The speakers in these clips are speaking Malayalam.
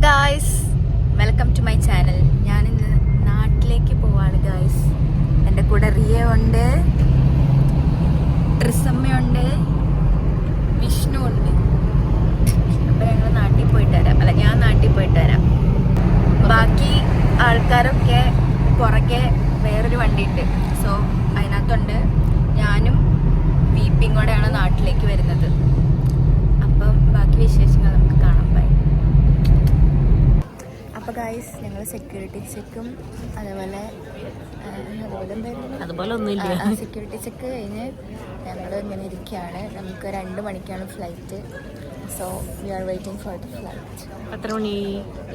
Guys, welcome to my channel. ഞാനിന്ന് നാട്ടിലേക്ക് പോവാണ് ഗായ്സ്. എൻ്റെ കൂടെ റിയ ഉണ്ട്, ട്രിസമ്മയുണ്ട്, വിഷ്ണു ഉണ്ട്. അപ്പം ഞങ്ങൾ നാട്ടിൽ പോയിട്ട് വരാം. ഞാൻ നാട്ടിൽ പോയിട്ട് വരാം. ബാക്കി ആൾക്കാരൊക്കെ പുറകെ വേറൊരു വണ്ടി ഉണ്ട്. സോ അതിനകത്തുണ്ട്. ഞാനും വീപ്പിയും കൂടെയാണ് നാട്ടിലേക്ക് വരുന്നത്. അപ്പം ബാക്കി വിശേഷങ്ങൾ നമുക്ക് കാണാൻ പോയി. അപ്പോൾ ഗൈസ്, ഞങ്ങൾ സെക്യൂരിറ്റി ചെക്കും അതുപോലെ ഒന്നുമില്ല, സെക്യൂരിറ്റി ചെക്ക് കഴിഞ്ഞ് ഞങ്ങൾ ഇങ്ങനെ ഇരിക്കുകയാണ്. നമുക്ക് 2 മണിക്കാണ് flight. So we are waiting for the flight. എത്ര മണി?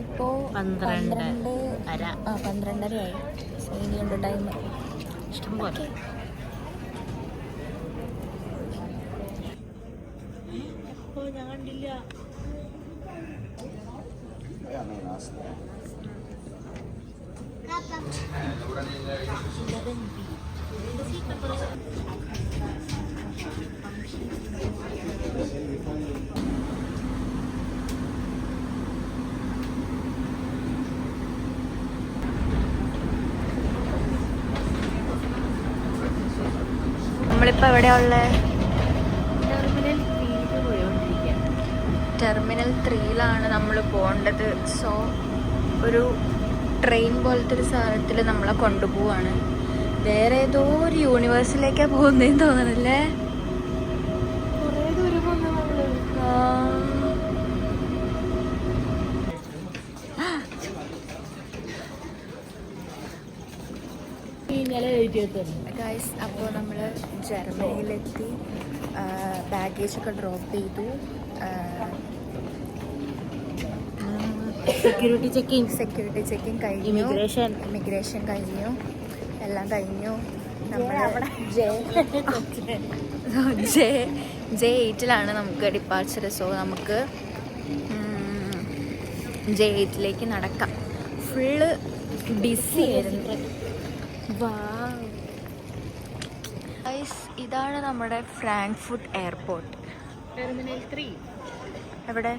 ഇപ്പോൾ 12:30 ആയി. സോ ഇനിയുണ്ട് ടൈം ഇഷ്ടം പോലെ. ഞാൻ കണ്ടില്ല. നമ്മളിപ്പോൾ എവിടെയാ ഉള്ളത്? ടെർമിനൽ 3 ടെർമിനൽ 3ലാണ് നമ്മൾ പോകേണ്ടത്. സോ ഒരു ട്രെയിൻ പോലത്തെ ഒരു സാധനത്തിൽ നമ്മളെ കൊണ്ടുപോവാണ്. വേറെ ഏതോ ഒരു യൂണിവേഴ്സിലേക്കാണ് പോകുന്നതെന്ന് തോന്നണല്ലേ. കുറേ ദൂരം പോകുന്ന നമ്മള്. ഗൈസ്, അപ്പോൾ നമ്മൾ ജർമ്മനിയിലെത്തി. ബാഗേജൊക്കെ ഡ്രോപ്പ് ചെയ്തു. സെക്യൂരിറ്റി ചെക്കിങ് കഴിഞ്ഞു. ഇമിഗ്രേഷൻ കഴിഞ്ഞു. എല്ലാം കഴിഞ്ഞു. നമ്മൾ J8ലാണ് നമുക്ക് ഡിപ്പാർച്ചർ. സോ നമുക്ക് J8ലേക്ക് നടക്കാം. ഫുള്ള് ബിസി ആയിരുന്നു. ഇതാണ് നമ്മുടെ ഫ്രാങ്ക്ഫർട്ട് എയർപോർട്ട്. ടെർമിനൽ 3 എവിടെ?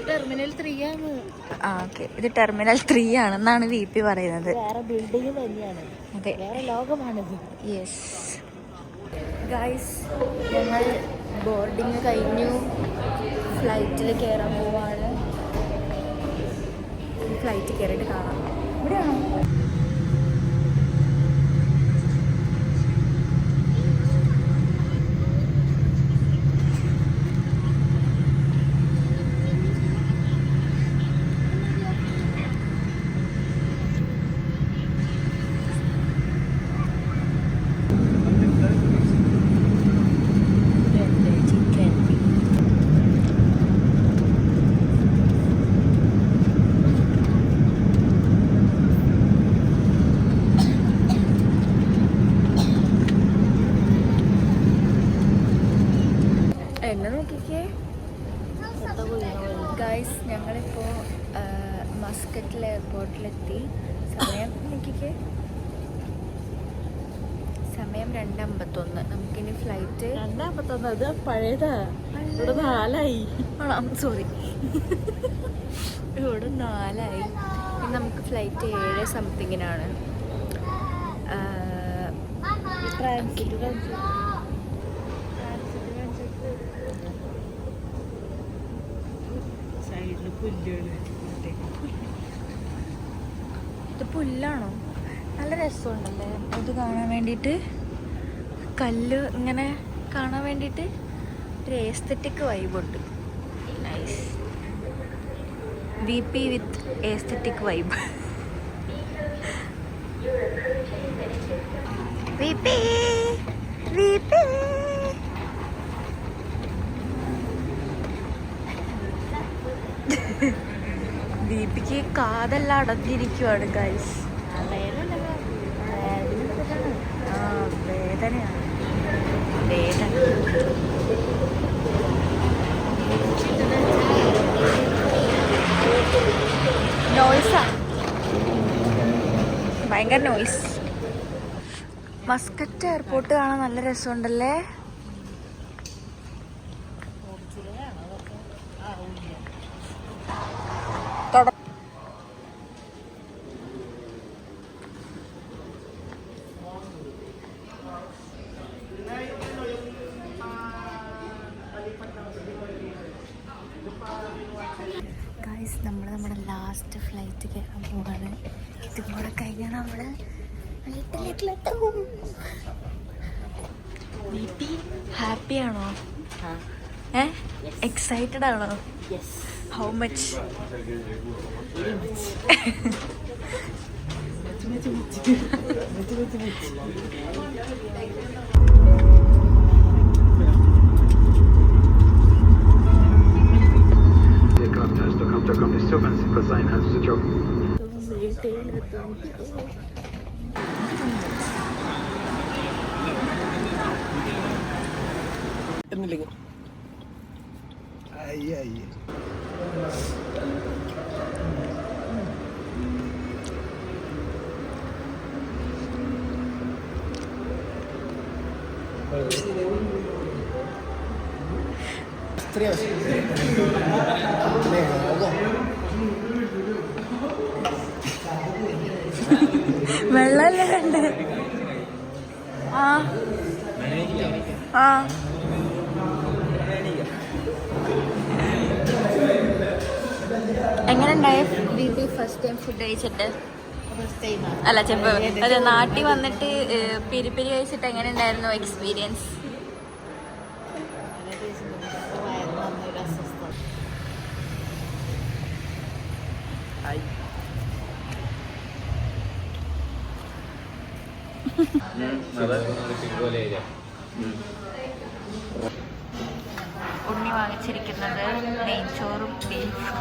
ടെർമിനൽ 3 ആണ്. ഓക്കെ, ഇത് ടെർമിനൽ 3 ആണെന്നാണ് VP പറയുന്നത്. വേറെ ബിൽഡിംഗ് തന്നെയാണ്. അതെ, വേറെ ലോകമാണിത്. യെസ് ഗൈസ്, ഞങ്ങൾ ബോർഡിങ് കഴിഞ്ഞു. ഫ്ലൈറ്റിൽ കയറാൻ പോവാണ്. ഫ്ലൈറ്റ് കയറിയിട്ട് കാണാം. ഇവിടെയാണോ? എന്നെ നോക്കിക്കേ ഗൈസ്, ഞങ്ങളിപ്പോൾ മസ്കറ്റിൽ എയർപോർട്ടിലെത്തി. സമയം നോക്കിക്കേ, സമയം 2:51. നമുക്കിനി ഫ്ലൈറ്റ് 2:51. അത് പഴയതാ. ഇവിടെ 4ആയി. സോറി, ഇവിടെ 4ആയി. ഇനി നമുക്ക് ഫ്ലൈറ്റ് 7 സംതിങ്ങിനാണ്. ഇത് പുല്ലാണോ? നല്ല രസമുണ്ടല്ലേ ഇത് കാണാൻ വേണ്ടിയിട്ട്. കല്ല് ഇങ്ങനെ കാണാൻ വേണ്ടിയിട്ട് ഒരു എസ്തെറ്റിക് വൈബുണ്ട്. Nice. VP with aesthetic vibe. VP ദീപിക്ക് കാതെല്ലാം അടഞ്ഞിരിക്കുവാണ് ഗൈസ്. വേദനയാണ്. നോയ്സാണ്, ഭയങ്കര നോയ്സ്. മസ്കറ്റ് എയർപോർട്ട് കാണാൻ നല്ല രസമുണ്ടല്ലേ. ഗൈസ് നമ്മുടെ ലാസ്റ്റ് ഫ്ലൈറ്റ് കയറാൻ പോവാണ്. ഇതും കൂടെ കഴിഞ്ഞാൽ നമ്മള് വീട്ടിലെത്തും. ഹാപ്പി ആണോ? എക്സൈറ്റഡ് ആണോ? How much? വെള്ളല്ലേ കണ്ട്? എങ്ങനെ ഉണ്ടായ വീട്ടിൽ ഫസ്റ്റ് ടൈം ഫുഡ് കഴിച്ചിട്ട്? അല്ല ചെപ്പ് അതെ, നാട്ടിൽ വന്നിട്ട് പിരിപ്പിരി കഴിച്ചിട്ട് എങ്ങനെ ഉണ്ടായിരുന്നു എക്സ്പീരിയൻസ്? ഉണ്ണി വാങ്ങിച്ചിരിക്കുന്നത് നെയ്ച്ചോറും ബീഫും.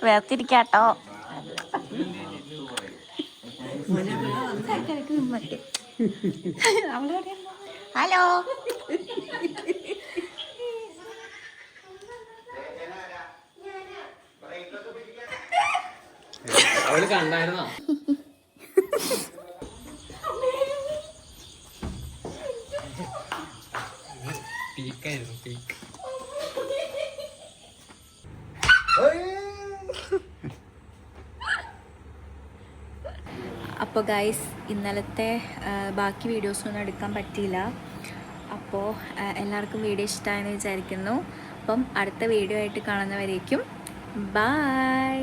വേർതിരിക്കാട്ടോ. ഹലോ. അവള് കണ്ടായിരുന്നോ? പീക്കായിരുന്നു പീക്ക്. അപ്പോൾ ഗൈസ്, ഇന്നലത്തെ ബാക്കി വീഡിയോസൊന്നും എടുക്കാൻ പറ്റിയില്ല. അപ്പോൾ എല്ലാവർക്കും വീഡിയോ ഇഷ്ടമായെന്ന് വിചാരിക്കുന്നു. അപ്പം അടുത്ത വീഡിയോ ആയിട്ട് കാണുന്നവരേക്കും ബൈ.